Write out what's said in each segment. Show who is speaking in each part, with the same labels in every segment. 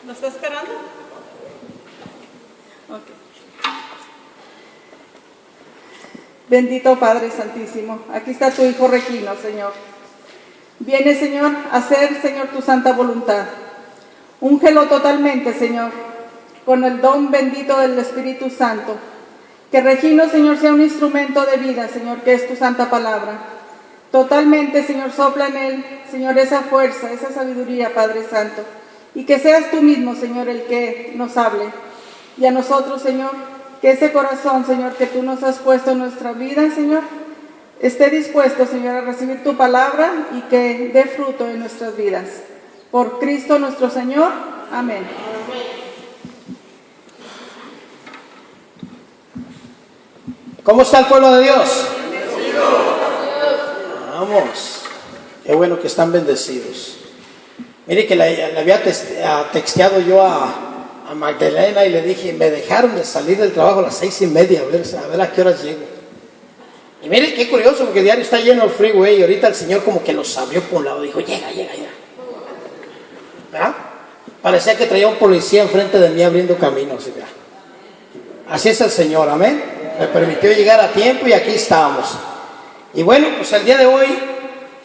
Speaker 1: ¿Lo está esperando? Ok. Bendito Padre Santísimo, aquí está tu Hijo Requino, Señor. Viene, Señor, a hacer, Señor, tu santa voluntad. Úngelo totalmente, Señor, con el don bendito del Espíritu Santo. Que Requino, Señor, sea un instrumento de vida, Señor, que es tu santa palabra. Totalmente, Señor, sopla en él, Señor, esa fuerza, esa sabiduría, Padre Santo. Y que seas tú mismo, Señor, el que nos hable. Y a nosotros, Señor, que ese corazón, Señor, que tú nos has puesto en nuestra vida, Señor, esté dispuesto, Señor, a recibir tu palabra y que dé fruto en nuestras vidas. Por Cristo nuestro Señor. Amén.
Speaker 2: ¿Cómo está el pueblo de Dios? Vamos. Qué bueno que están bendecidos. Mire que le había texteado yo a Magdalena y le dije, me dejaron de salir del trabajo a las 6:30, a ver a qué horas llego. Y mire qué curioso, porque diario está lleno el freeway y ahorita el Señor como que los abrió por un lado, dijo, llega. ¿Verdad? Parecía que traía un policía enfrente de mí abriendo caminos. Así es el Señor, amén. Me permitió llegar a tiempo y aquí estamos. Y bueno, pues el día de hoy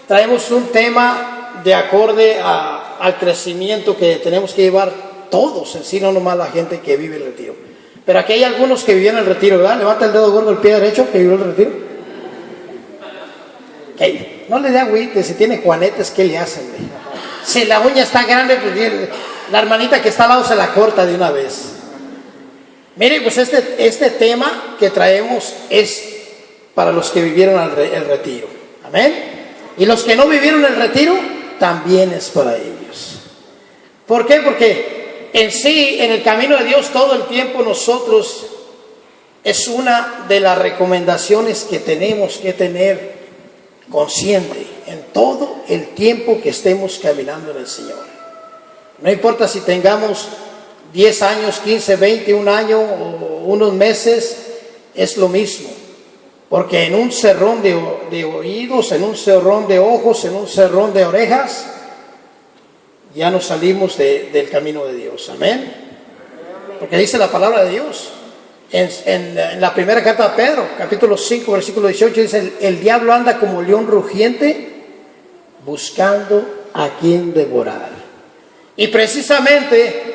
Speaker 2: traemos un tema de acorde al crecimiento que tenemos que llevar todos en sí, no nomás la gente que vive el retiro. Pero aquí hay algunos que vivían el retiro, ¿verdad? Levanta el dedo gordo, el pie derecho, que vivió el retiro. Okay. No le dé agüite, si tiene juanetes, ¿qué le hacen? Si la uña está grande, pues la hermanita que está al lado se la corta de una vez. Mire, pues este tema que traemos es para los que vivieron el retiro. Amén. Y los que no vivieron el retiro, también es para ellos. ¿Por qué? Porque en sí, en el camino de Dios, todo el tiempo nosotros, es una de las recomendaciones que tenemos que tener consciente en todo el tiempo que estemos caminando en el Señor. No importa si tengamos 10 años, 15, 20, un año o unos meses, es lo mismo. Porque en un cerrón de oídos, en un cerrón de ojos, en un cerrón de orejas, ya nos salimos del camino de Dios. Amén. Porque dice la palabra de Dios. En la primera carta de Pedro, capítulo 5, versículo 18, dice, el diablo anda como león rugiente, buscando a quien devorar. Y precisamente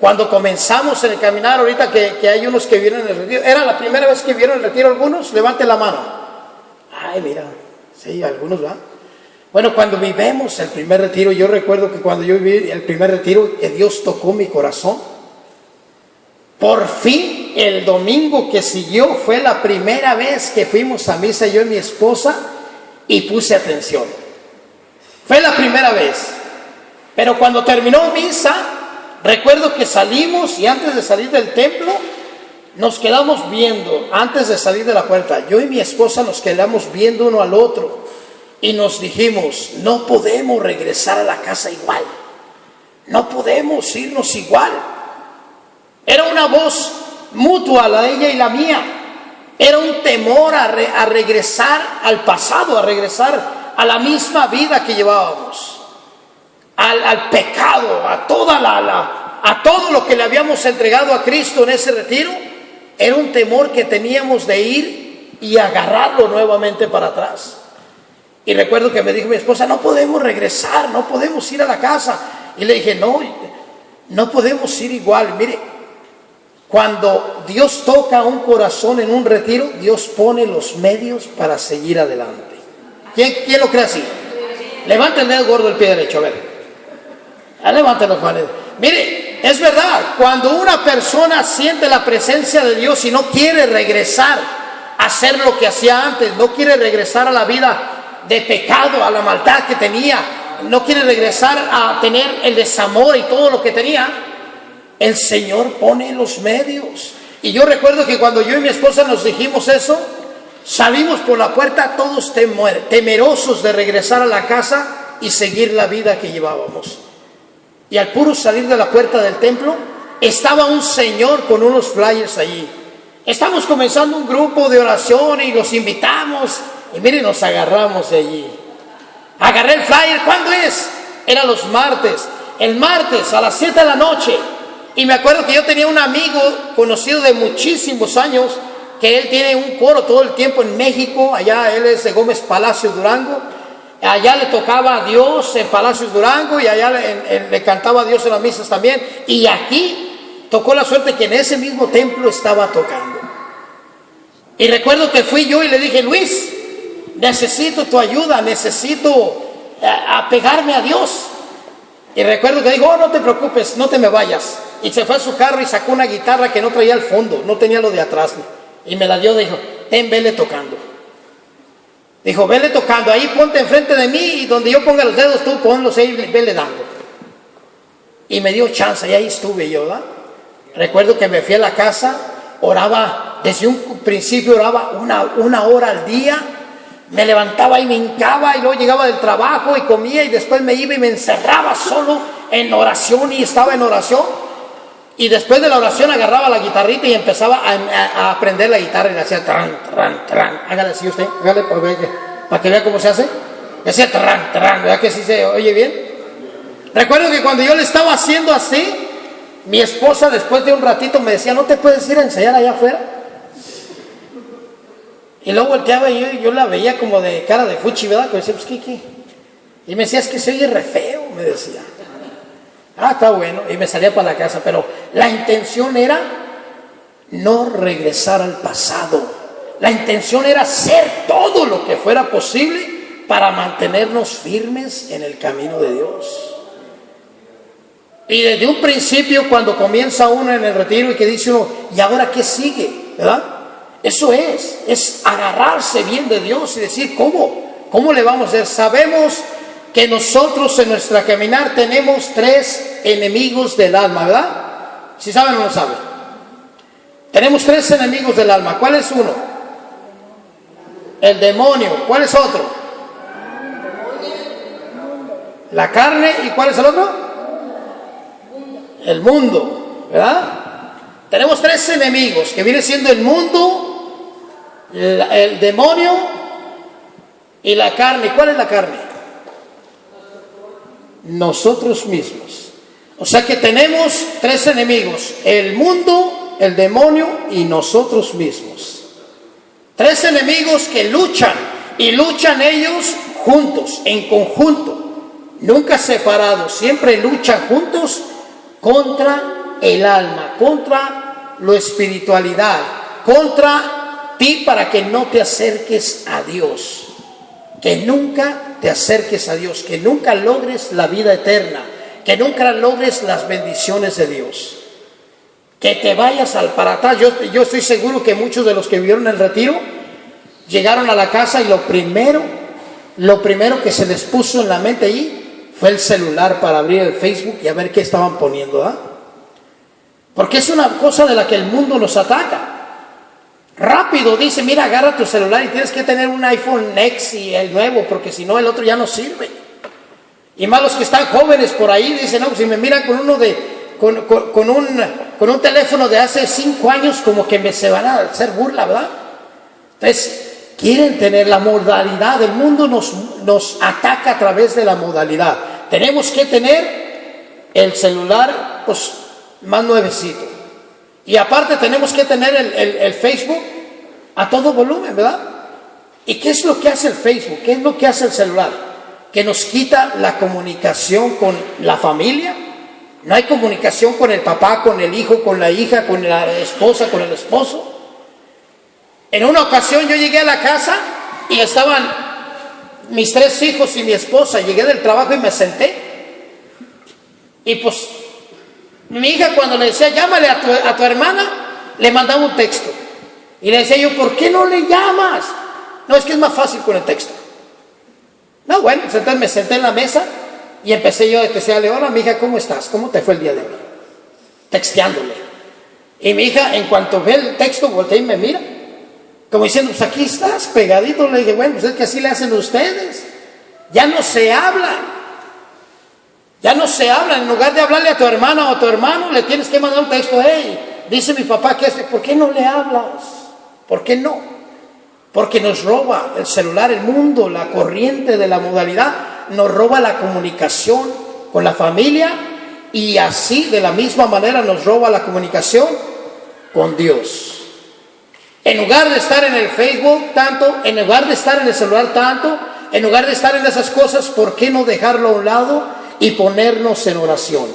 Speaker 2: cuando comenzamos en el caminar, ahorita que hay unos que vienen en el retiro, ¿era la primera vez que vieron el retiro algunos? Levante la mano. Ay, mira, sí, algunos van. Bueno, cuando vivimos el primer retiro, yo recuerdo que cuando yo viví el primer retiro, que Dios tocó mi corazón. Por fin, el domingo que siguió fue la primera vez que fuimos a misa, yo y mi esposa, y puse atención. Fue la primera vez. Pero cuando terminó misa, recuerdo que salimos y antes de salir del templo, nos quedamos viendo, antes de salir de la puerta, yo y mi esposa nos quedamos viendo uno al otro y nos dijimos, no podemos regresar a la casa igual, no podemos irnos igual. Era una voz mutua, la de ella y la mía. Era un temor a regresar al pasado, a regresar a la misma vida que llevábamos. Al pecado, a todo lo que le habíamos entregado a Cristo en ese retiro. Era un temor que teníamos de ir y agarrarlo nuevamente para atrás. Y recuerdo que me dijo mi esposa, no podemos regresar, no podemos ir a la casa. Y le dije, no podemos ir igual. Mire, cuando Dios toca un corazón en un retiro, Dios pone los medios para seguir adelante. ¿Quién lo cree así? Levanta el dedo gordo del pie derecho, a ver. Levántalo, Juan. Mire, es verdad, cuando una persona siente la presencia de Dios y no quiere regresar a hacer lo que hacía antes, no quiere regresar a la vida de pecado, a la maldad que tenía, no quiere regresar a tener el desamor y todo lo que tenía, el Señor pone los medios. Y yo recuerdo que cuando yo y mi esposa nos dijimos eso, salimos por la puerta todos temerosos de regresar a la casa y seguir la vida que llevábamos. Y al puro salir de la puerta del templo, estaba un señor con unos flyers allí. Estamos comenzando un grupo de oración y los invitamos. Y miren, nos agarramos de allí. Agarré el flyer, ¿cuándo es? Era los martes. el martes a las 7 de la noche. Y me acuerdo que yo tenía un amigo conocido de muchísimos años, que él tiene un coro todo el tiempo en México. Allá él es de Gómez Palacios, Durango. Allá le tocaba a Dios en Palacios, Durango, y allá le cantaba a Dios en las misas también. Y aquí tocó la suerte que en ese mismo templo estaba tocando. Y recuerdo que fui yo y le dije: Luis, necesito tu ayuda, necesito apegarme a Dios. Y recuerdo que dijo: oh, no te preocupes, no te me vayas. Y se fue a su carro y sacó una guitarra que no traía al fondo, no tenía lo de atrás, y me la dio. Dijo: ten, vele tocando. Dijo: vele tocando, ahí ponte enfrente de mí, y donde yo ponga los dedos tú ponlos ahí, vele dando. Y me dio chance, y ahí estuve yo, ¿verdad? Recuerdo que me fui a la casa, oraba, desde un principio oraba una hora al día. Me levantaba y me hincaba, y luego llegaba del trabajo y comía, y después me iba y me encerraba solo en oración, y estaba en oración. Y después de la oración agarraba la guitarrita y empezaba a aprender la guitarra, y le hacía tran, tran, tran. Hágale así usted, hágale para que vea cómo se hace. Le hacía tran, tran, ¿verdad que sí se oye bien? Recuerdo que cuando yo le estaba haciendo así, mi esposa después de un ratito me decía: ¿no te puedes ir a ensayar allá afuera? Y luego volteaba y yo la veía como de cara de fuchi, ¿verdad? Que decía: pues ¿qué? Y me decía: es que se oye re feo, me decía. Ah, está bueno. Y me salía para la casa, pero la intención era no regresar al pasado. La intención era hacer todo lo que fuera posible para mantenernos firmes en el camino de Dios. Y desde un principio, cuando comienza uno en el retiro y que dice uno: ¿y ahora qué sigue? ¿Verdad? Eso es agarrarse bien de Dios y decir: ¿cómo le vamos a hacer? Sabemos que nosotros en nuestra caminar tenemos 3 enemigos del alma, ¿verdad? ¿Sí saben o no saben? Tenemos 3 enemigos del alma. ¿Cuál es uno? El demonio. ¿Cuál es otro? La carne. ¿Y cuál es el otro? El mundo, ¿verdad? Tenemos 3 enemigos, que viene siendo el mundo, el demonio y la carne. ¿Cuál es la carne? Nosotros mismos. O sea que tenemos 3 enemigos: el mundo, el demonio y nosotros mismos. 3 enemigos que luchan, y luchan ellos juntos, en conjunto, nunca separados. Siempre luchan juntos contra el alma, contra la espiritualidad, contra ti, para que no te acerques a Dios, que nunca te acerques a Dios, que nunca logres la vida eterna, que nunca logres las bendiciones de Dios, que te vayas para atrás. Yo estoy seguro que muchos de los que vivieron el retiro llegaron a la casa y lo primero que se les puso en la mente allí fue el celular para abrir el Facebook y a ver qué estaban poniendo, ¿verdad? Porque es una cosa de la que el mundo nos ataca. Rápido dice: mira, agarra tu celular y tienes que tener un iPhone X y el nuevo, porque si no el otro ya no sirve. Y más los que están jóvenes por ahí dicen: no, pues si me miran con uno con un teléfono de hace 5 años, como que se van a hacer burla, ¿verdad? Entonces quieren tener la modalidad. El mundo nos ataca a través de la modalidad. Tenemos que tener el celular pues más nuevecito, y aparte tenemos que tener el Facebook a todo volumen, ¿verdad? ¿Y qué es lo que hace el Facebook? ¿Qué es lo que hace el celular? Que nos quita la comunicación con la familia. No hay comunicación con el papá, con el hijo, con la hija, con la esposa, con el esposo. En una ocasión yo llegué a la casa y estaban mis 3 hijos y mi esposa. Llegué del trabajo y me senté, y pues mi hija, cuando le decía: llámale a tu hermana, le mandaba un texto, y le decía yo: ¿por qué no le llamas? No, es que es más fácil con el texto. No, bueno, entonces me senté en la mesa y empecé yo a decirle: hola, mi hija, ¿cómo estás? ¿Cómo te fue el día de hoy? Texteándole. Y mi hija, en cuanto ve el texto, voltea y me mira, como diciendo: pues aquí estás, pegadito. Le dije: bueno, pues es que así le hacen ustedes. Ya no se hablan. Ya no se hablan. En lugar de hablarle a tu hermana o a tu hermano, le tienes que mandar un texto: hey, dice mi papá que ¿por qué no le hablas? ¿Por qué no? Porque nos roba el celular, el mundo, la corriente de la modalidad, nos roba la comunicación con la familia y así de la misma manera nos roba la comunicación con Dios. En lugar de estar en el Facebook tanto, en lugar de estar en el celular tanto, en lugar de estar en esas cosas, ¿por qué no dejarlo a un lado y ponernos en oración?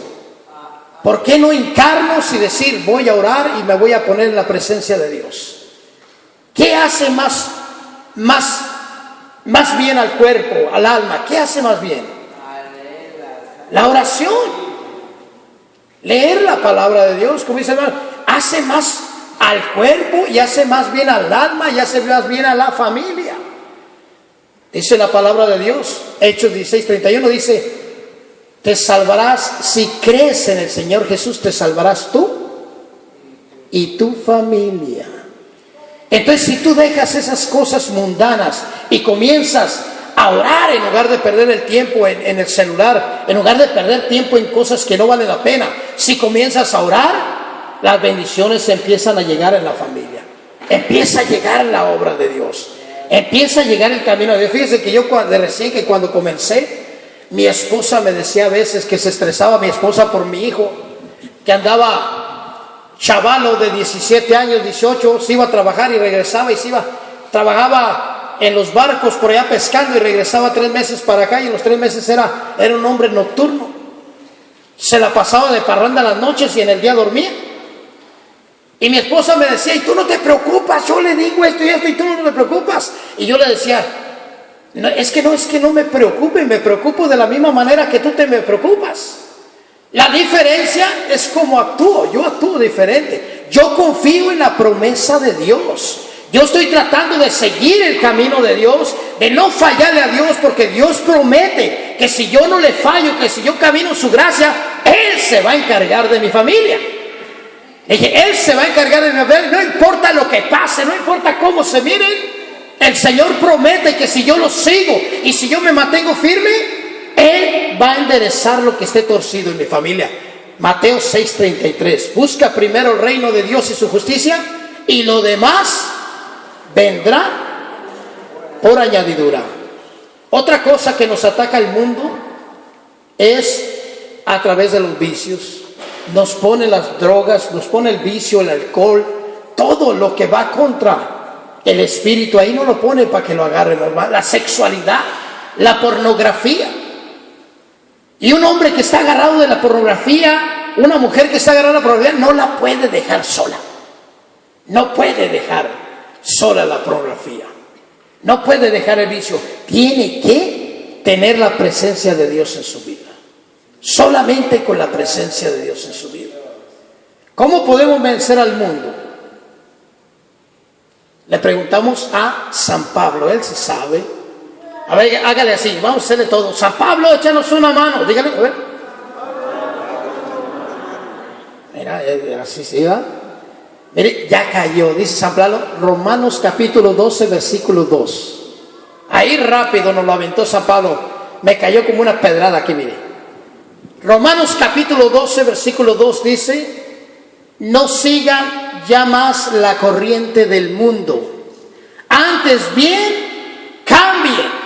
Speaker 2: ¿Por qué no hincarnos y decir, voy a orar y me voy a poner en la presencia de Dios? ¿Qué hace más bien al cuerpo, al alma? ¿Qué hace más bien? La oración. Leer la palabra de Dios, como dice el hermano, hace más al cuerpo y hace más bien al alma y hace más bien a la familia. Dice la palabra de Dios, Hechos 16:31, dice, te salvarás, si crees en el Señor Jesús, te salvarás tú y tu familia. Entonces, si tú dejas esas cosas mundanas y comienzas a orar en lugar de perder el tiempo en el celular, en lugar de perder tiempo en cosas que no valen la pena, si comienzas a orar, las bendiciones empiezan a llegar en la familia, empieza a llegar la obra de Dios, empieza a llegar el camino de Dios. Fíjense que yo cuando comencé, mi esposa me decía a veces que se estresaba mi esposa por mi hijo, que andaba chavalo de 17 años, 18, se iba a trabajar y regresaba y trabajaba en los barcos por allá pescando y regresaba 3 meses para acá, y en los 3 meses era un hombre nocturno, se la pasaba de parranda en las noches y en el día dormía. Y mi esposa me decía, y tú no te preocupas, yo le digo esto y esto y tú no te preocupas. Y yo le decía, no, es que no me preocupe, me preocupo de la misma manera que tú te me preocupas. La diferencia es cómo actúo, yo actúo diferente. Yo confío en la promesa de Dios. Yo estoy tratando de seguir el camino de Dios, de no fallarle a Dios, porque Dios promete que si yo no le fallo, que si yo camino en su gracia, Él se va a encargar de mi familia. Dije, Él se va a encargar de mi familia, no importa lo que pase, no importa cómo se miren, el Señor promete que si yo lo sigo y si yo me mantengo firme, Él va a enderezar lo que esté torcido en mi familia. Mateo 6:33, busca primero el reino de Dios y su justicia, y lo demás vendrá por añadidura. Otra cosa que nos ataca el mundo es a través de los vicios. Nos pone las drogas, nos pone el vicio, el alcohol, todo lo que va contra el espíritu, ahí no lo pone para que lo agarre normal. La sexualidad, la pornografía. Y un hombre que está agarrado de la pornografía, una mujer que está agarrada de la pornografía, no la puede dejar sola. No puede dejar sola la pornografía. No puede dejar el vicio. Tiene que tener la presencia de Dios en su vida. Solamente con la presencia de Dios en su vida. ¿Cómo podemos vencer al mundo? Le preguntamos a San Pablo, él se sabe. A ver, hágale así, vamos a hacerle todo. San Pablo, échanos una mano, dígale, a ver. Mira, así se va. Mire, ya cayó, dice San Pablo, Romanos capítulo 12, versículo 2. Ahí rápido nos lo aventó San Pablo, me cayó como una pedrada aquí, mire. Romanos capítulo 12, versículo 2 dice, no sigan ya más la corriente del mundo, antes bien cambien.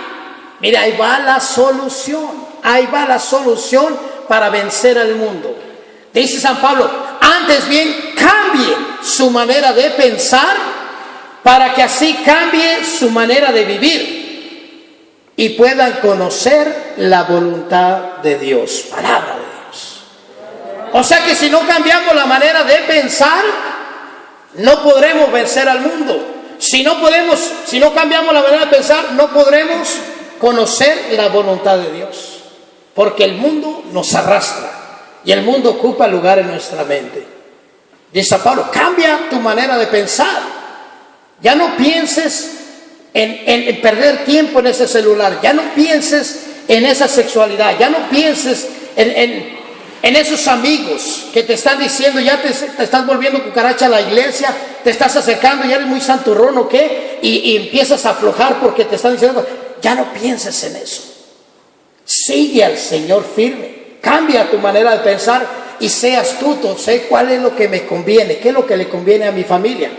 Speaker 2: Mira, ahí va la solución para vencer al mundo. Dice San Pablo, antes bien cambien su manera de pensar para que así cambie su manera de vivir y puedan conocer la voluntad de Dios. Palabra de Dios. O sea que si no cambiamos la manera de pensar, no podremos vencer al mundo. Si no cambiamos la manera de pensar, no podremos conocer la voluntad de Dios. Porque el mundo nos arrastra y el mundo ocupa lugar en nuestra mente. Dice Pablo, cambia tu manera de pensar. Ya no pienses en perder tiempo en ese celular, ya no pienses en esa sexualidad, ya no pienses en esos amigos que te están diciendo, ya te estás volviendo cucaracha a la iglesia, te estás acercando, ya eres muy santurrón o qué, y empiezas a aflojar porque te están diciendo, ya no pienses en eso. Sigue al Señor firme, cambia tu manera de pensar y sé astuto, sé cuál es lo que me conviene, qué es lo que le conviene a mi familia,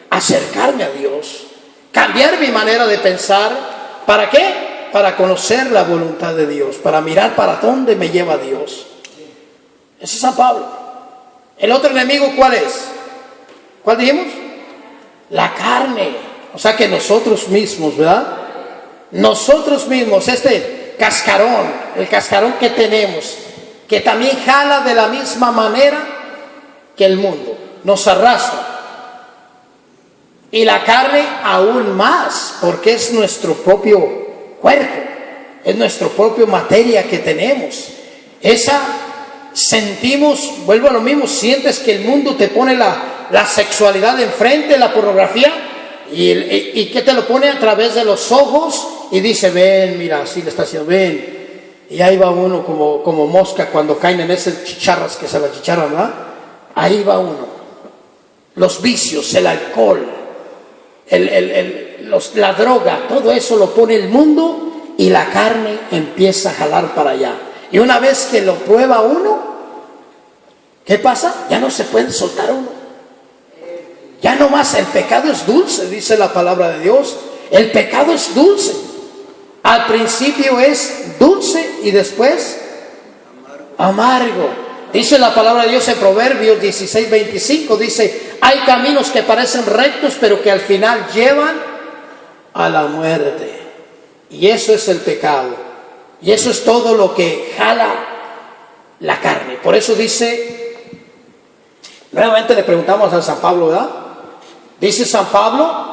Speaker 2: acercarme a Dios. Cambiar mi manera de pensar, ¿para qué? Para conocer la voluntad de Dios, para mirar para dónde me lleva Dios. Ese es San Pablo. El otro enemigo, ¿cuál es? ¿Cuál dijimos? La carne. O sea que nosotros mismos, ¿verdad? Nosotros mismos, este cascarón, el cascarón que tenemos, que también jala de la misma manera que el mundo, nos arrastra. Y la carne aún más, porque es nuestro propio cuerpo, es nuestra propia materia que tenemos. Esa sentimos, vuelvo a lo mismo, sientes que el mundo te pone la sexualidad enfrente, la pornografía, y que te lo pone a través de los ojos y dice, ven, mira, así le está haciendo, ven. Y ahí va uno como mosca cuando caen en esas chicharras que se la chicharran, ¿verdad? Ahí va uno. Los vicios, el alcohol, la droga, todo eso lo pone el mundo y la carne empieza a jalar para allá. Y una vez que lo prueba uno, ¿qué pasa? Ya no se puede soltar uno. Ya no más, el pecado es dulce, dice la palabra de Dios. El pecado es dulce. Al principio es dulce y después amargo. Dice la palabra de Dios en Proverbios 16:25, dice, hay caminos que parecen rectos, pero que al final llevan a la muerte. Y eso es el pecado. Y eso es todo lo que jala la carne. Por eso dice, nuevamente le preguntamos a San Pablo, ¿verdad? Dice San Pablo,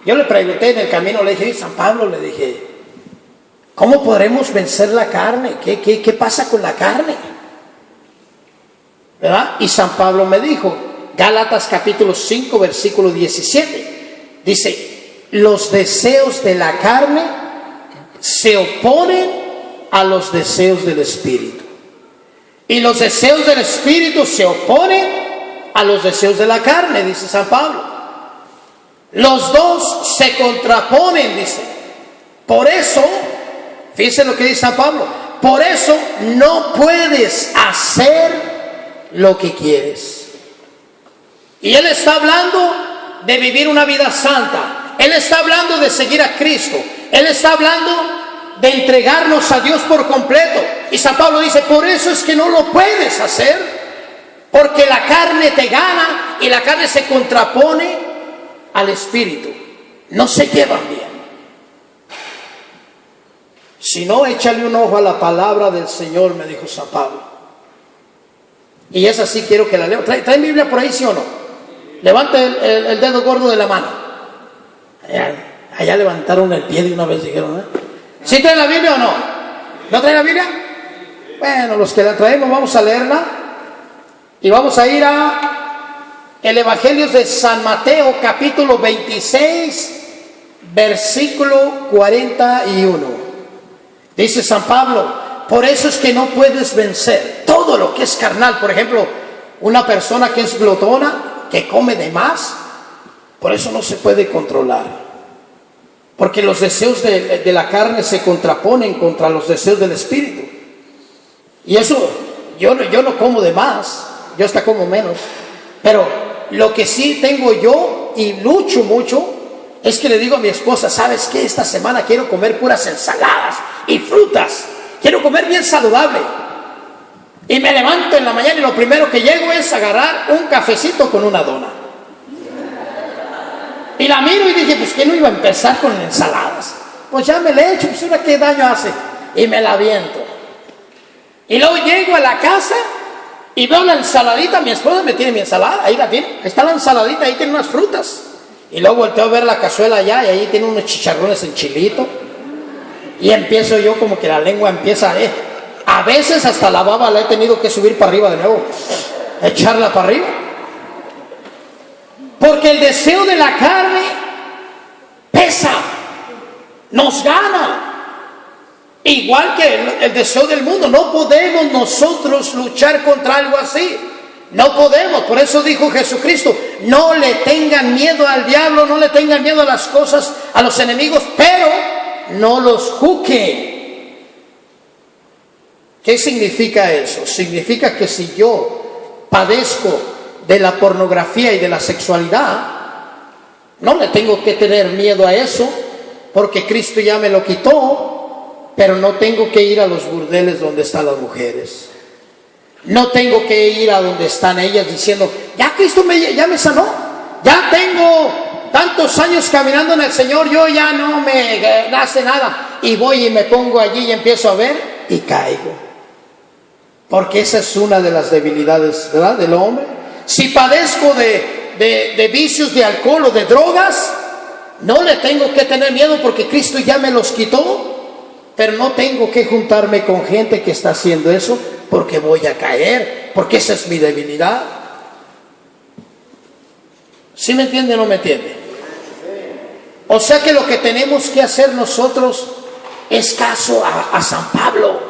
Speaker 2: yo le pregunté en el camino, le dije, San Pablo, le dije, ¿cómo podremos vencer la carne? ¿Qué pasa con la carne? ¿Verdad? Y San Pablo me dijo, Gálatas capítulo 5, versículo 17, dice, los deseos de la carne se oponen a los deseos del Espíritu. Y los deseos del Espíritu se oponen a los deseos de la carne, dice San Pablo. Los dos se contraponen, dice. Por eso, fíjense lo que dice San Pablo, por eso no puedes hacer lo que quieres. Y él está hablando de vivir una vida santa. Él está hablando de seguir a Cristo. Él está hablando de entregarnos a Dios por completo. Y San Pablo dice, por eso es que no lo puedes hacer, porque la carne te gana y la carne se contrapone al Espíritu. No se llevan bien. Si no, échale un ojo a la palabra del Señor, me dijo San Pablo. Y esa sí quiero que la leo. ¿Trae Biblia por ahí, sí o no? Levanta el dedo gordo de la mano. Allá levantaron el pie de una vez, dijeron, ¿eh? ¿Sí trae la Biblia o no? ¿No trae la Biblia? Bueno, los que la traemos vamos a leerla. Y vamos a ir a el Evangelio de San Mateo, capítulo 26, versículo 41. Dice San Pablo, por eso es que no puedes vencer todo lo que es carnal. Por ejemplo, una persona que es glotona, que come de más, por eso no se puede controlar. Porque los deseos de la carne se contraponen contra los deseos del Espíritu. Y eso, yo no como de más, yo hasta como menos. Pero lo que sí tengo yo, y lucho mucho, es que le digo a mi esposa, ¿sabes qué? Esta semana quiero comer puras ensaladas y frutas. Quiero comer bien saludable. Y me levanto en la mañana y lo primero que llego es agarrar un cafecito con una dona. Y la miro y dije, pues que no iba a empezar con ensaladas. Pues ya me le echo, pues ahora qué daño hace. Y me la aviento. Y luego llego a la casa y veo la ensaladita. Mi esposa me tiene mi ensalada, ahí la tiene. Ahí está la ensaladita, ahí tiene unas frutas. Y luego volteo a ver la cazuela allá y ahí tiene unos chicharrones en chilito. Y empiezo yo como que la lengua empieza a veces hasta la baba la he tenido que subir para arriba de nuevo, echarla para arriba. Porque el deseo de la carne pesa, nos gana. Igual que el deseo del mundo. No podemos nosotros luchar contra algo así. No podemos. Por eso dijo Jesucristo, no le tengan miedo al diablo, no le tengan miedo a las cosas, a los enemigos, pero no los juzguen. ¿Qué significa eso? Significa que si yo padezco de la pornografía y de la sexualidad, no le tengo que tener miedo a eso, porque Cristo ya me lo quitó, pero no tengo que ir a los burdeles donde están las mujeres. No tengo que ir a donde están ellas diciendo, ya Cristo ya me sanó, ya tengo tantos años caminando en el Señor, yo ya no me hace nada. Y voy y me pongo allí y empiezo a ver y caigo. Porque esa es una de las debilidades, ¿verdad?, del hombre. Si padezco de vicios de alcohol o de drogas, no le tengo que tener miedo porque Cristo ya me los quitó. Pero no tengo que juntarme con gente que está haciendo eso porque voy a caer, porque esa es mi debilidad. ¿Sí me entiende o no me entiende? O sea que lo que tenemos que hacer nosotros es caso a San Pablo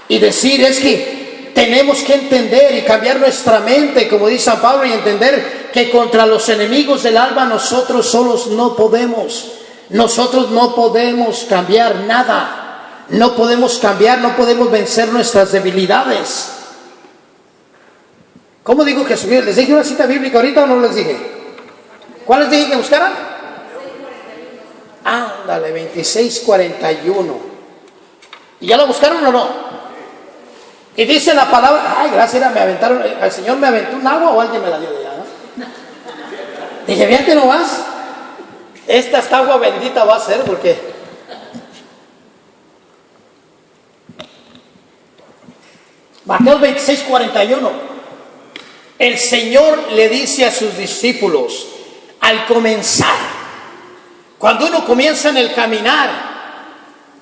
Speaker 2: y decir, es que tenemos que entender y cambiar nuestra mente, como dice San Pablo, y entender que contra los enemigos del alma nosotros solos no podemos. Nosotros no podemos cambiar nada, no podemos cambiar, no podemos vencer nuestras debilidades. ¿Cómo digo que subir? ¿Les dije una cita bíblica ahorita o no les dije? ¿Cuál les dije que buscaran? Ándale, 26:41. ¿Y ya lo buscaron o no? Y dice la palabra, ay, gracias, me aventaron, el Señor me aventó un agua o alguien me la dio de allá, ¿no? Dije, fíjate nomás. Esta agua bendita va a ser porque Mateo 26:41, el Señor le dice a sus discípulos al comenzar, cuando uno comienza en el caminar,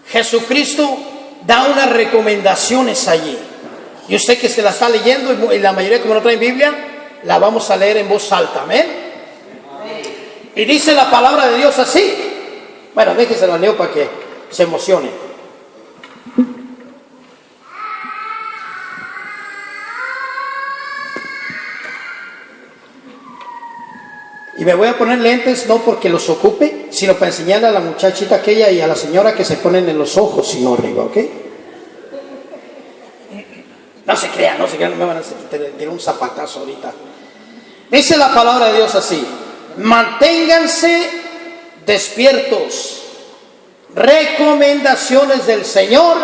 Speaker 2: Jesucristo da unas recomendaciones allí, y usted que se la está leyendo, y la mayoría como no traen Biblia, la vamos a leer en voz alta, amén. Y dice la palabra de Dios así. Bueno, déjese la leo para que se emocione. Y me voy a poner lentes no porque los ocupe, sino para enseñarle a la muchachita aquella y a la señora que se ponen en los ojos, sino arriba, ¿ok? No se crean, no me van a tirar un zapatazo ahorita. Dice la palabra de Dios así. Manténganse despiertos. Recomendaciones del Señor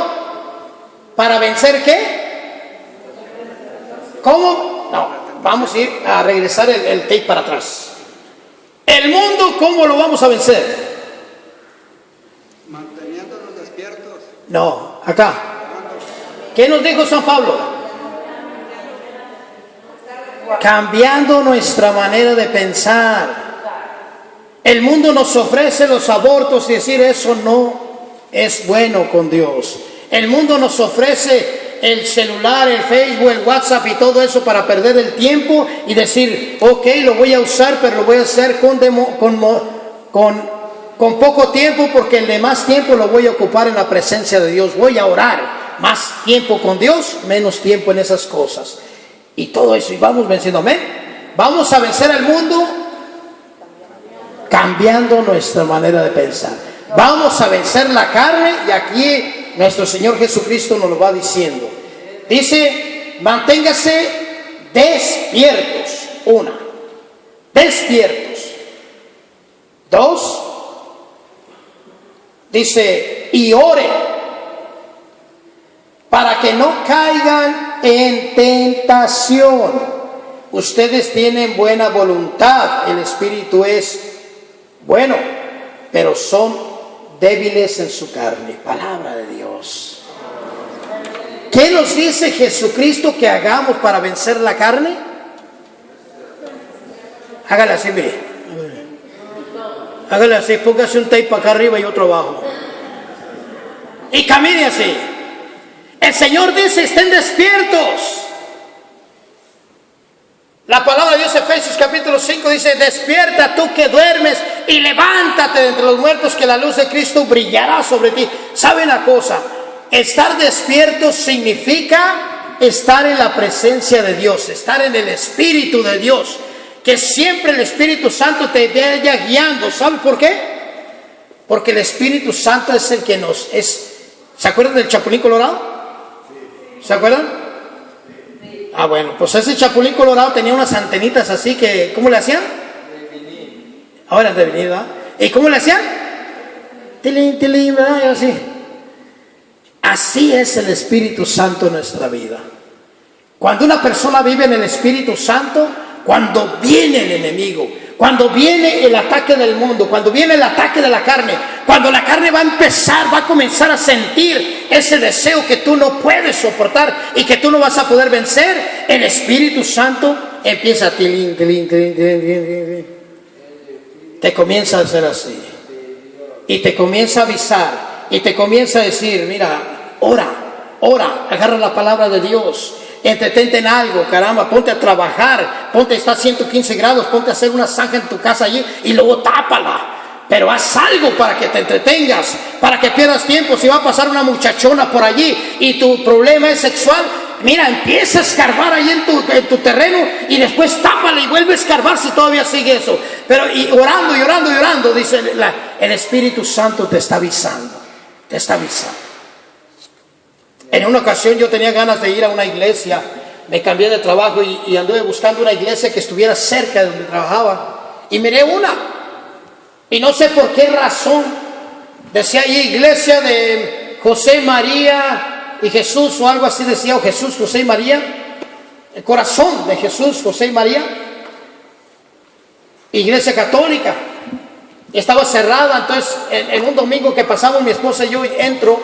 Speaker 2: para vencer ¿qué? ¿Cómo? No, vamos a ir a regresar el tape para atrás. El mundo, ¿cómo lo vamos a vencer?
Speaker 3: Manteniéndonos despiertos.
Speaker 2: No, acá. ¿Qué nos dijo San Pablo? Cambiando nuestra manera de pensar. El mundo nos ofrece los abortos y decir eso no es bueno con Dios. El mundo nos ofrece el celular, el Facebook, el WhatsApp y todo eso para perder el tiempo y decir, ok, lo voy a usar, pero lo voy a hacer con poco tiempo, porque el de más tiempo lo voy a ocupar en la presencia de Dios. Voy a orar más tiempo con Dios, menos tiempo en esas cosas. Y todo eso, y vamos venciendo, amén. Vamos a vencer al mundo cambiando nuestra manera de pensar. Vamos a vencer la carne, y aquí nuestro Señor Jesucristo nos lo va diciendo. Dice, manténgase despiertos. 1, despiertos. 2, dice, y oren para que no caigan en tentación. Ustedes tienen buena voluntad, el Espíritu es bueno, pero son débiles en su carne. Palabra de Dios. ¿Qué nos dice Jesucristo que hagamos para vencer la carne? Hágale así, mire. Hágale así, póngase un tape acá arriba y otro abajo. Y camine así. El Señor dice, estén despiertos. La palabra de Dios, Efesios capítulo 5, dice, despierta tú que duermes y levántate de entre los muertos, que la luz de Cristo brillará sobre ti. ¿Sabe una cosa? Estar despierto significa estar en la presencia de Dios, estar en el Espíritu de Dios, que siempre el Espíritu Santo te vaya guiando. ¿Sabe por qué? Porque el Espíritu Santo es el que nos es. ¿Se acuerdan del Chapulín Colorado? ¿Se acuerdan? Ah, bueno, pues ese Chapulín Colorado tenía unas antenitas así que, ¿cómo le hacían? Ahora de venida. ¿Y cómo le hacían? Tilín, tilín, ¿verdad? Y así. Así es el Espíritu Santo en nuestra vida. Cuando una persona vive en el Espíritu Santo, cuando viene el enemigo, cuando viene el ataque del mundo, cuando viene el ataque de la carne, cuando la carne va a comenzar a sentir ese deseo que tú no puedes soportar y que tú no vas a poder vencer, el Espíritu Santo empieza a te comienza a hacer así y te comienza a avisar y te comienza a decir, mira, ora, agarra la palabra de Dios, entretente en algo, caramba, ponte a trabajar, está a 115 grados, ponte a hacer una zanja en tu casa allí y luego tápala, pero haz algo para que te entretengas, para que pierdas tiempo. Si va a pasar una muchachona por allí y tu problema es sexual, mira, empieza a escarbar ahí en tu terreno y después tápala y vuelve a escarbar si todavía sigue eso. Pero y orando, dice el Espíritu Santo te está avisando. En una ocasión yo tenía ganas de ir a una iglesia, me cambié de trabajo y anduve buscando una iglesia que estuviera cerca de donde trabajaba y miré una y no sé por qué razón decía ahí iglesia de José, María y Jesús o algo así decía, o Jesús, José y María, el corazón de Jesús, José y María, iglesia católica, y estaba cerrada. Entonces en un domingo que pasamos mi esposa y yo entro,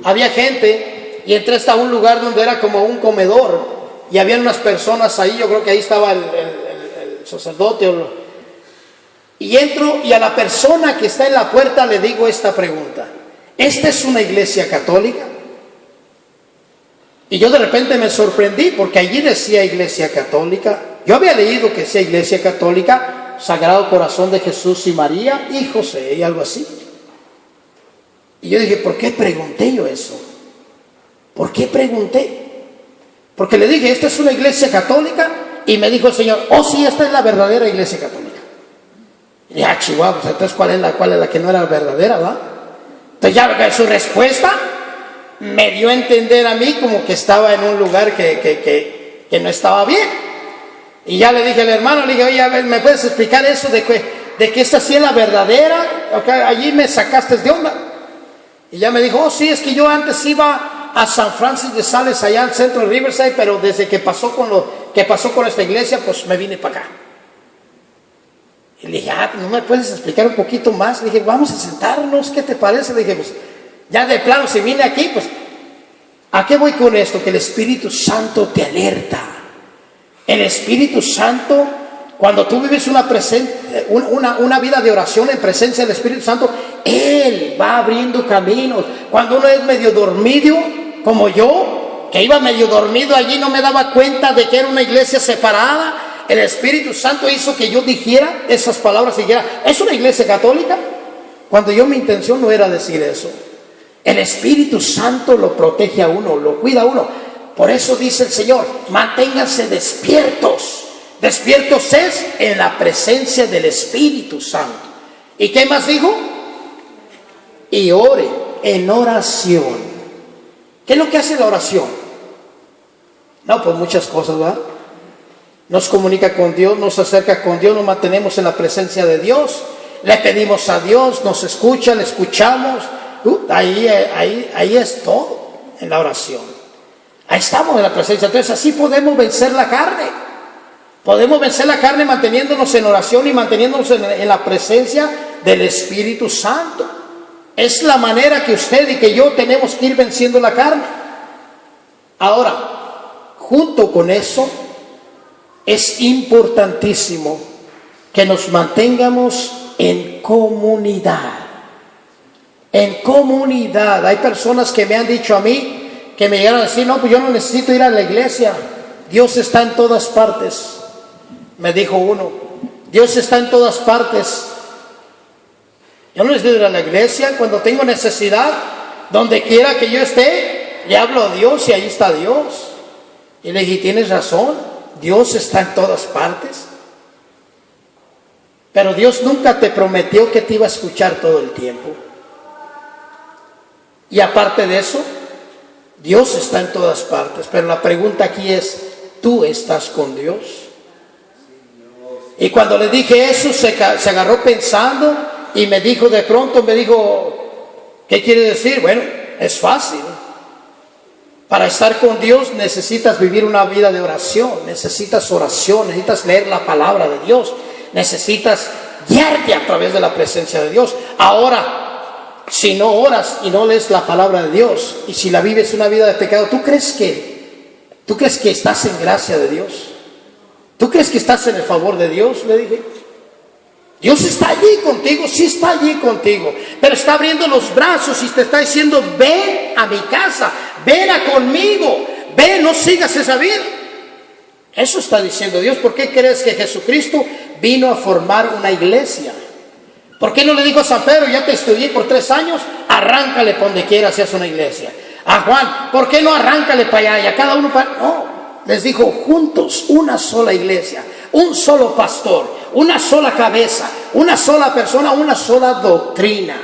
Speaker 2: había gente y entré hasta un lugar donde era como un comedor y había unas personas ahí, yo creo que ahí estaba el sacerdote y entro y a la persona que está en la puerta le digo esta pregunta: ¿esta es una iglesia católica? Y yo de repente me sorprendí porque allí decía iglesia católica. Yo había leído que decía iglesia católica, Sagrado Corazón de Jesús y María y José y algo así. Y yo dije, ¿por qué pregunté yo eso? ¿Por qué pregunté? Porque le dije, ¿esta es una iglesia católica? Y me dijo el Señor, oh sí, esta es la verdadera iglesia católica. Y dije, chihuahua, pues entonces ¿cuál es la que no era verdadera, va? Entonces ya su respuesta me dio a entender a mí como que estaba en un lugar que no estaba bien. Y ya le dije al hermano, le dije, oye, a ver, ¿me puedes explicar eso de que esta sí es la verdadera? Okay, allí me sacaste de onda. Y ya me dijo, oh sí, es que yo antes iba a San Francisco de Sales, allá al centro de Riverside, pero desde que pasó con esta iglesia, pues me vine para acá. Y le dije, ¿no me puedes explicar un poquito más? Le dije, vamos a sentarnos, ¿qué te parece? Le dije, pues ya de plano, si vine aquí, pues ¿a qué voy con esto? Que el Espíritu Santo te alerta. El Espíritu Santo, cuando tú vives una vida de oración en presencia del Espíritu Santo, Él va abriendo caminos. Cuando uno es medio dormido, como yo, que iba medio dormido allí, no me daba cuenta de que era una iglesia separada, el Espíritu Santo hizo que yo dijera esas palabras y dijera, ¿es una iglesia católica? Cuando mi intención no era decir eso. El Espíritu Santo lo protege a uno, lo cuida a uno. Por eso dice el Señor, manténganse despiertos. Despiertos es en la presencia del Espíritu Santo. ¿Y qué más dijo? Y ore en oración. ¿Qué es lo que hace la oración? No, pues muchas cosas, ¿verdad? Nos comunica con Dios, nos acerca con Dios, nos mantenemos en la presencia de Dios, le pedimos a Dios, nos escucha, le escuchamos. Ahí es todo en la oración. Ahí estamos en la presencia. Entonces así podemos vencer la carne. Podemos vencer la carne manteniéndonos en oración y manteniéndonos en la presencia del Espíritu Santo. Es la manera que usted y que yo tenemos que ir venciendo la carne. Ahora, junto con eso, es importantísimo que nos mantengamos en comunidad. En comunidad. Hay personas que me han dicho a mí, que me llegaron a decir, no, pues yo no necesito ir a la iglesia. Dios está en todas partes. Me dijo uno, Dios está en todas partes. Yo no necesito ir a la iglesia. Cuando tengo necesidad, donde quiera que yo esté, le hablo a Dios y ahí está Dios. Y le dije, tienes razón, Dios está en todas partes. Pero Dios nunca te prometió que te iba a escuchar todo el tiempo. Y aparte de eso, Dios está en todas partes. Pero la pregunta aquí es, ¿tú estás con Dios? Y cuando le dije eso, se agarró pensando y me dijo, ¿qué quiere decir? Bueno, es fácil. Para estar con Dios necesitas vivir una vida de oración, necesitas oración, necesitas leer la palabra de Dios, necesitas guiarte a través de la presencia de Dios. Ahora, si no oras y no lees la palabra de Dios, y si la vives una vida de pecado, ¿tú crees que estás en gracia de Dios? ¿Tú crees que estás en el favor de Dios? Le dije. Dios está allí contigo, sí está allí contigo, pero está abriendo los brazos y te está diciendo: ven a mi casa, ven a conmigo, ven, no sigas esa vida. Eso está diciendo Dios. ¿Por qué crees que Jesucristo vino a formar una iglesia? ¿Por qué no le dijo a San Pedro: ya te estudié por 3 años, arráncale para donde quieras, seas una iglesia? A Juan: ¿por qué no arráncale para allá? Y a cada uno para... No, les dijo: juntos, una sola iglesia, un solo pastor, una sola cabeza, una sola persona, una sola doctrina.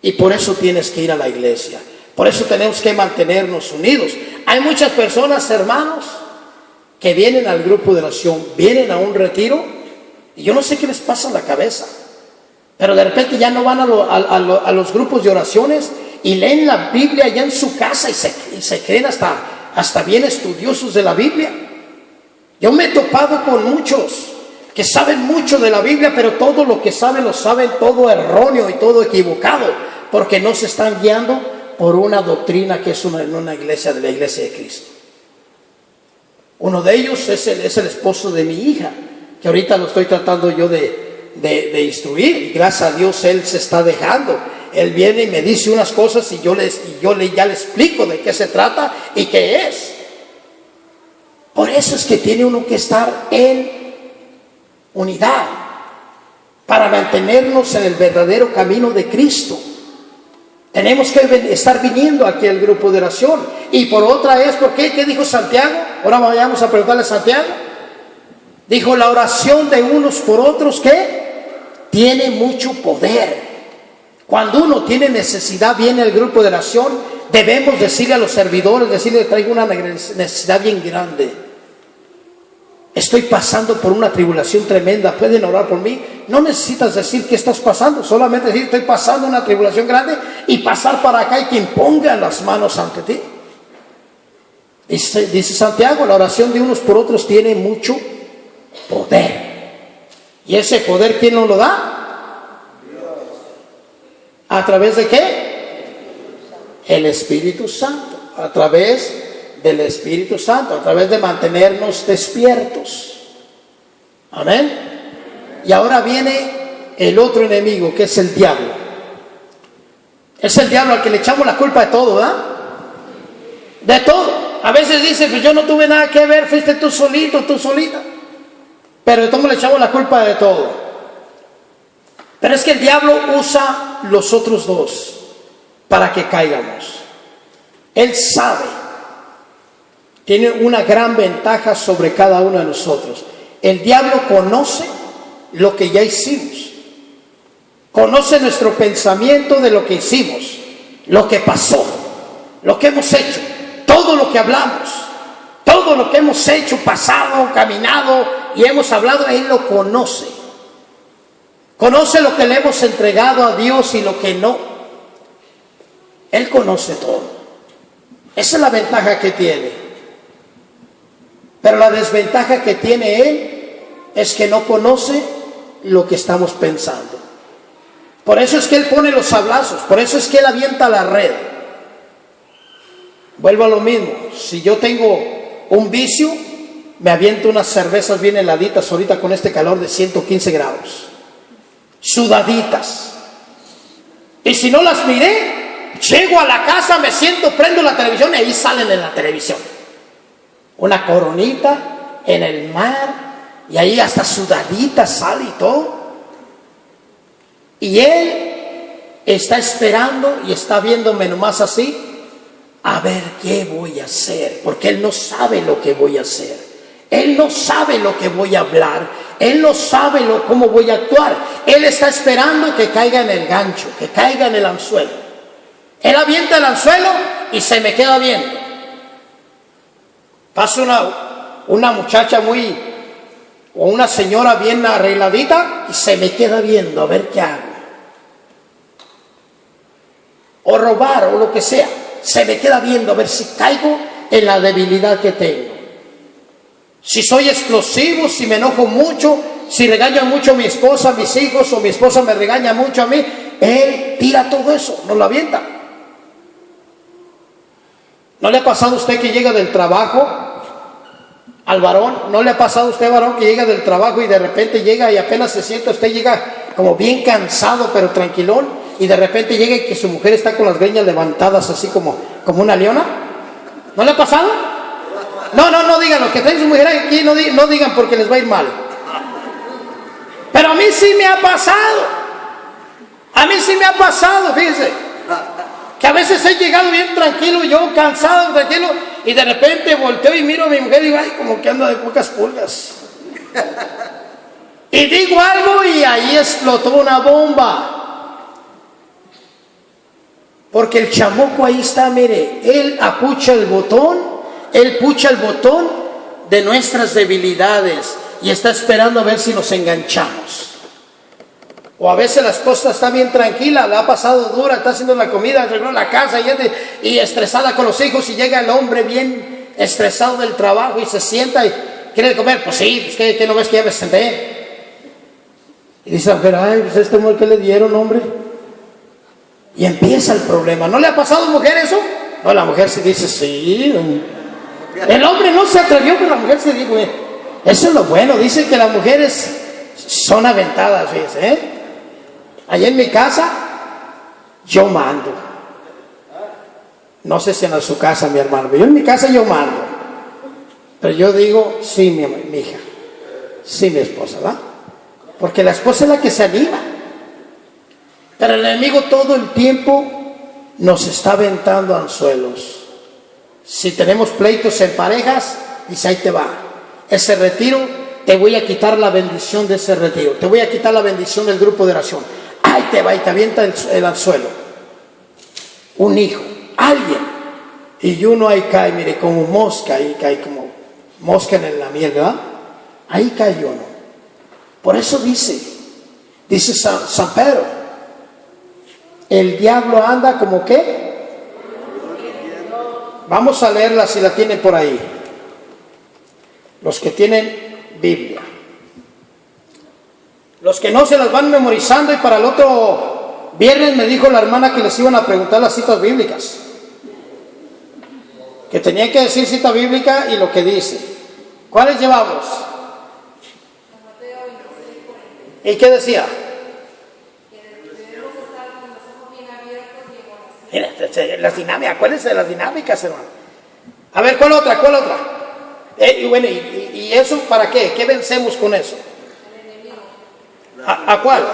Speaker 2: Y por eso tienes que ir a la iglesia. Por eso tenemos que mantenernos unidos. Hay muchas personas, hermanos, que vienen al grupo de oración, vienen a un retiro, y yo no sé qué les pasa en la cabeza, pero de repente ya no van a los grupos de oraciones y leen la Biblia ya en su casa y se creen hasta bien estudiosos de la Biblia. Yo me he topado con muchos que saben mucho de la Biblia, pero todo lo que saben lo saben todo erróneo y todo equivocado, porque no se están guiando por una doctrina que es una iglesia, de la iglesia de Cristo. Uno de ellos es el esposo de mi hija, que ahorita lo estoy tratando yo de instruir, y gracias a Dios él se está dejando. Él viene y me dice unas cosas y yo ya le explico de qué se trata y qué es. Por eso es que tiene uno que estar en unidad para mantenernos en el verdadero camino de Cristo. Tenemos que estar viniendo aquí al grupo de oración. Y por otra es, ¿por qué? ¿Qué dijo Santiago? Ahora vayamos a preguntarle a Santiago. Dijo: la oración de unos por otros, ¿qué? Tiene mucho poder. Cuando uno tiene necesidad, viene al grupo de oración, debemos decirle a los servidores, decirle: traigo una necesidad bien grande. Estoy pasando por una tribulación tremenda, ¿pueden orar por mí? No necesitas decir qué estás pasando, solamente decir: estoy pasando una tribulación grande, y pasar para acá y que impongan las manos ante ti. Dice Santiago: la oración de unos por otros tiene mucho poder. ¿Y ese poder quién nos lo da? ¿A través de qué? El Espíritu Santo. A través del Espíritu Santo, a través de mantenernos despiertos. Amén. Y ahora viene el otro enemigo, que es el diablo. Es el diablo al que le echamos la culpa de todo, ¿verdad? De todo. A veces dice: pues yo no tuve nada que ver, fuiste tú solito, tú solita. Pero de todo le echamos la culpa de todo. Pero es que el diablo usa los otros dos para que caigamos. Él sabe, tiene una gran ventaja sobre cada uno de nosotros. El diablo conoce lo que ya hicimos, conoce nuestro pensamiento de lo que hicimos, lo que pasó, lo que hemos hecho, todo lo que hablamos, todo lo que hemos hecho, pasado, caminado y hemos hablado. Él lo conoce. Conoce lo que le hemos entregado a Dios y lo que no. Él conoce todo. Esa es la ventaja que tiene. Pero la desventaja que tiene él es que no conoce lo que estamos pensando. Por eso es que él pone los sablazos, por eso es que él avienta la red. Vuelvo a lo mismo: si yo tengo un vicio, me aviento unas cervezas bien heladitas ahorita con este calor de 115 grados, sudaditas, y si no las miré, llego a la casa, me siento, prendo la televisión y ahí salen en la televisión una coronita en el mar, y ahí hasta sudadita sale y todo. Y él está esperando y está viéndome nomás así, a ver qué voy a hacer, porque él no sabe lo que voy a hacer, él no sabe lo que voy a hablar, él no sabe cómo voy a actuar. Él está esperando que caiga en el gancho, que caiga en el anzuelo. Él avienta el anzuelo y se me queda viendo. Pasa una muchacha o una señora bien arregladita y se me queda viendo a ver qué hago. O robar o lo que sea. se me queda viendo a ver si caigo en la debilidad que tengo. Si soy explosivo, si me enojo mucho, si regaño mucho a mi esposa, a mis hijos, o mi esposa me regaña mucho a mí, él tira todo eso, nos lo avienta. ¿No le ha pasado a usted que llega del trabajo al varón? ¿No le ha pasado a usted, varón, que llega del trabajo y de repente llega y apenas se sienta, usted llega como bien cansado pero tranquilón, y de repente llega y que su mujer está con las greñas levantadas así como una leona? ¿No le ha pasado? No digan, los que traen su mujer aquí no digan porque les va a ir mal. Pero a mí sí me ha pasado, fíjense, que a veces he llegado bien tranquilo, yo cansado, tranquilo, y de repente volteo y miro a mi mujer y digo, ay, como que anda de pocas pulgas. Y digo algo y ahí explotó una bomba. Porque el chamuco ahí está, mire, él pucha el botón de nuestras debilidades y está esperando a ver si nos enganchamos. O a veces la esposa está bien tranquila, la ha pasado dura, está haciendo la comida, arregló la casa y estresada con los hijos, y llega el hombre bien estresado del trabajo y se sienta y quiere comer. Pues sí, pues ¿qué no ves que ya me senté? Y dice, pero ay, pues este hombre, ¿qué le dieron, hombre? Y empieza el problema. ¿No le ha pasado, mujer, eso? No, la mujer se dice, sí. El hombre no se atrevió, pero la mujer se dijo, eso es lo bueno. Dicen que las mujeres son aventadas, fíjese, ¿eh? Allá en mi casa, yo mando. No sé si en su casa, mi hermano, pero yo en mi casa yo mando. Pero yo digo, sí, mi hija, sí, mi esposa, ¿verdad? Porque la esposa es la que se anima. Pero el enemigo todo el tiempo nos está aventando anzuelos. Si tenemos pleitos en parejas, dice, ahí te va. Ese retiro, te voy a quitar la bendición de ese retiro. Te voy a quitar la bendición del grupo de oración. Ahí te va y te avienta el anzuelo. Un hijo, alguien. Y uno ahí cae, mire, como mosca, ahí cae como mosca en la miel, ¿verdad? Ahí cae uno. Por eso dice San Pedro, el diablo anda como ¿qué? Vamos a leerla si la tienen por ahí. Los que tienen Biblia. Los que no se las van memorizando, y para el otro viernes me dijo la hermana que les iban a preguntar las citas bíblicas. Que tenían que decir cita bíblica y lo que dice. ¿Cuáles llevamos? ¿Y qué decía? Mira, las dinámicas, acuérdense de las dinámicas, hermano. A ver, ¿cuál otra? Y bueno, ¿y eso para qué? ¿Qué vencemos con eso? ¿A cuál?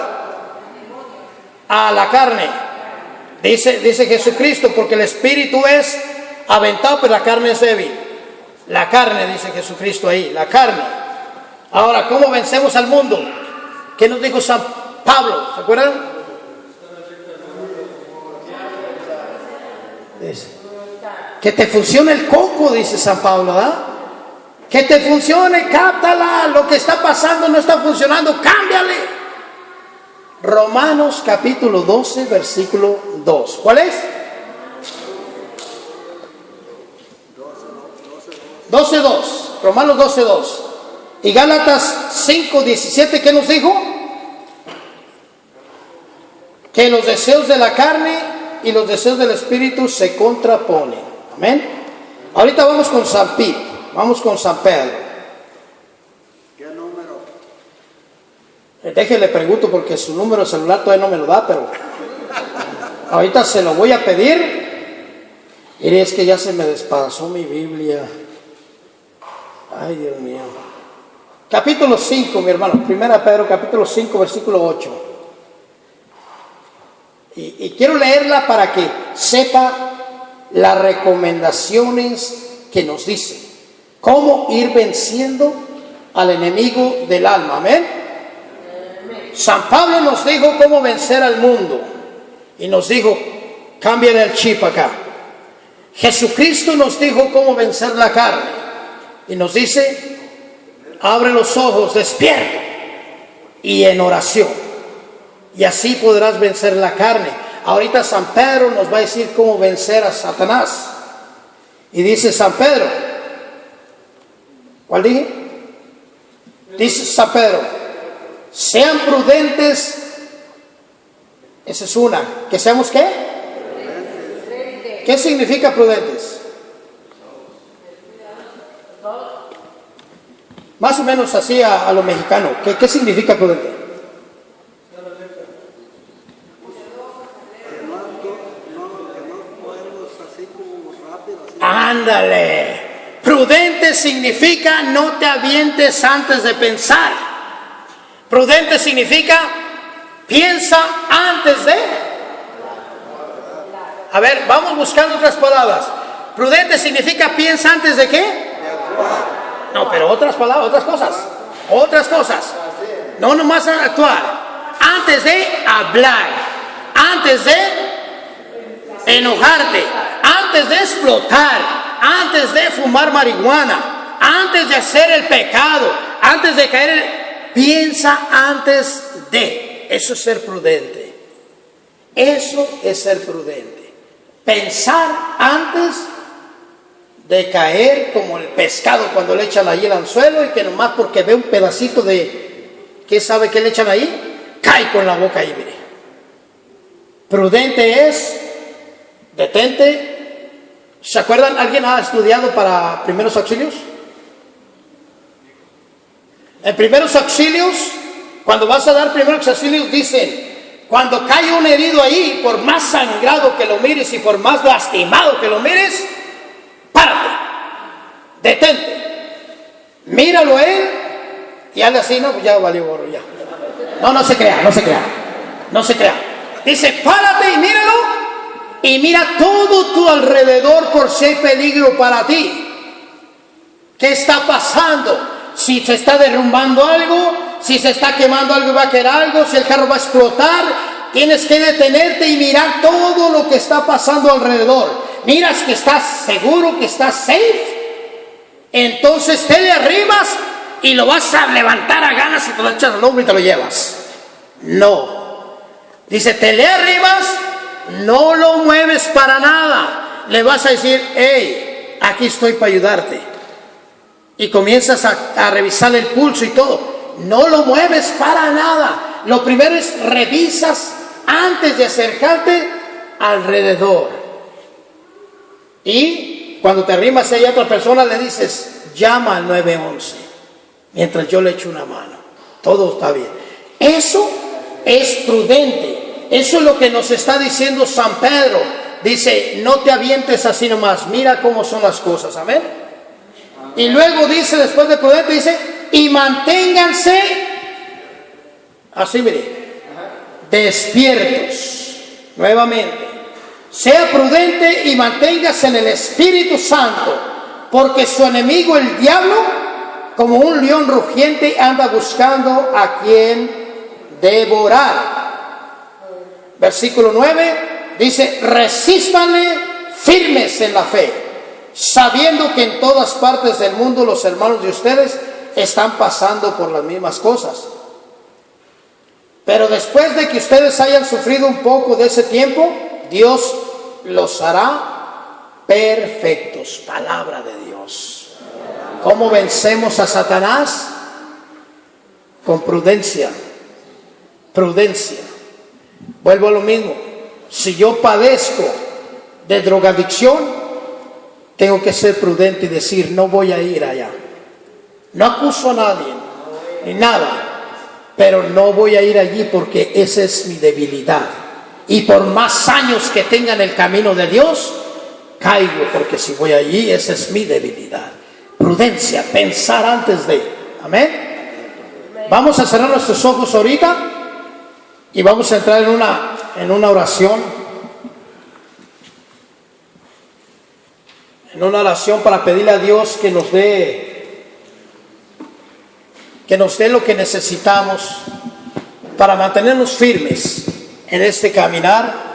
Speaker 2: A la carne. Dice Jesucristo, porque el espíritu es aventado, pero la carne es débil. La carne, dice Jesucristo ahí, la carne. Ahora, ¿cómo vencemos al mundo? ¿Qué nos dijo San Pablo? ¿Se acuerdan? Dice, que te funcione el coco, dice San Pablo, ¿verdad? Que te funcione, cáptala, lo que está pasando no está funcionando, cámbiale. Romanos capítulo 12, versículo 2. ¿Cuál es? 12:2. Romanos 12:2. Y Gálatas 5:17, ¿qué nos dijo? Que los deseos de la carne y los deseos del espíritu se contraponen. Amén. Ahorita vamos con San Pío, vamos con San Pedro.
Speaker 3: ¿Qué número?
Speaker 2: Déjele pregunto porque su número de celular todavía no me lo da, pero ahorita se lo voy a pedir. Y es que ya se me despedazó mi Biblia. Ay, Dios mío. Capítulo 5, mi hermano. Primera Pedro, capítulo 5, versículo 8. Y quiero leerla para que sepa las recomendaciones que nos dice. Cómo ir venciendo al enemigo del alma. Amén. San Pablo nos dijo cómo vencer al mundo. Y nos dijo, cambien el chip acá. Jesucristo nos dijo cómo vencer la carne. Y nos dice, abre los ojos, despierta. Y en oración. Y así podrás vencer la carne. Ahorita San Pedro nos va a decir cómo vencer a Satanás. Y dice San Pedro, ¿cuál dije? Dice San Pedro, sean prudentes. Esa es una. ¿Que seamos qué? ¿Qué significa prudentes? Más o menos así a lo mexicano. ¿Qué significa prudente? Ándale. Prudente significa no te avientes antes de pensar. Prudente significa piensa antes de. A ver, vamos buscando otras palabras. Prudente significa piensa antes de qué. No, pero otras palabras, otras cosas. No nomás actuar. Antes de hablar, antes de enojarte, antes de explotar, antes de fumar marihuana, antes de hacer el pecado, antes de caer, piensa antes de. Eso es ser prudente. Eso es ser prudente. Pensar antes de caer como el pescado cuando le echan ahí el anzuelo y que nomás porque ve un pedacito de, ¿qué sabe qué le echan ahí? Cae con la boca ahí, mire. Prudente es, detente. ¿Se acuerdan? ¿Alguien ha estudiado para primeros auxilios? En primeros auxilios, cuando vas a dar primeros auxilios, dicen, cuando cae un herido ahí, por más sangrado que lo mires y por más lastimado que lo mires, párate, detente, míralo a él y hazle así, no, pues ya valió gorro, ya. No se crea. Dice, párate y míralo y mira todo tu alrededor por si hay peligro para ti. ¿Qué está pasando? Si se está derrumbando algo, si se está quemando algo y va a caer algo, si el carro va a explotar, tienes que detenerte y mirar todo lo que está pasando alrededor. Miras que estás seguro, que estás safe, entonces te le arrimas y lo vas a levantar a ganas y te lo echas al hombro y te lo llevas. No. Dice, te le arrimas, no lo mueves para nada. Le vas a decir, hey, aquí estoy para ayudarte. Y comienzas a revisar el pulso y todo. No lo mueves para nada. Lo primero es revisas antes de acercarte alrededor. Y cuando te arrimas y hay otra persona, le dices, llama al 911, mientras yo le echo una mano. Todo está bien. Eso es prudente. Eso es lo que nos está diciendo San Pedro. Dice, no te avientes así nomás, mira cómo son las cosas. Amén. Y luego dice, después de prudente, dice, y manténganse, así mire, despiertos. Nuevamente. Sea prudente y manténgase en el Espíritu Santo, porque su enemigo, el diablo, como un león rugiente, anda buscando a quien devorar. Versículo 9 dice, resístanle firmes en la fe, sabiendo que en todas partes del mundo los hermanos de ustedes están pasando por las mismas cosas. Pero después de que ustedes hayan sufrido un poco de ese tiempo, Dios los hará perfectos. Palabra de Dios. ¿Cómo vencemos a Satanás? Con prudencia. Prudencia. Vuelvo a lo mismo. Si yo padezco de drogadicción, tengo que ser prudente y decir, no voy a ir allá. No acuso a nadie, ni nada. Pero no voy a ir allí porque esa es mi debilidad. Y por más años que tenga en el camino de Dios, caigo, porque si voy allí, esa es mi debilidad. Prudencia, pensar antes de. Amén. Vamos a cerrar nuestros ojos ahorita y vamos a entrar en una oración. En una oración para pedirle a Dios que nos dé lo que necesitamos para mantenernos firmes en este caminar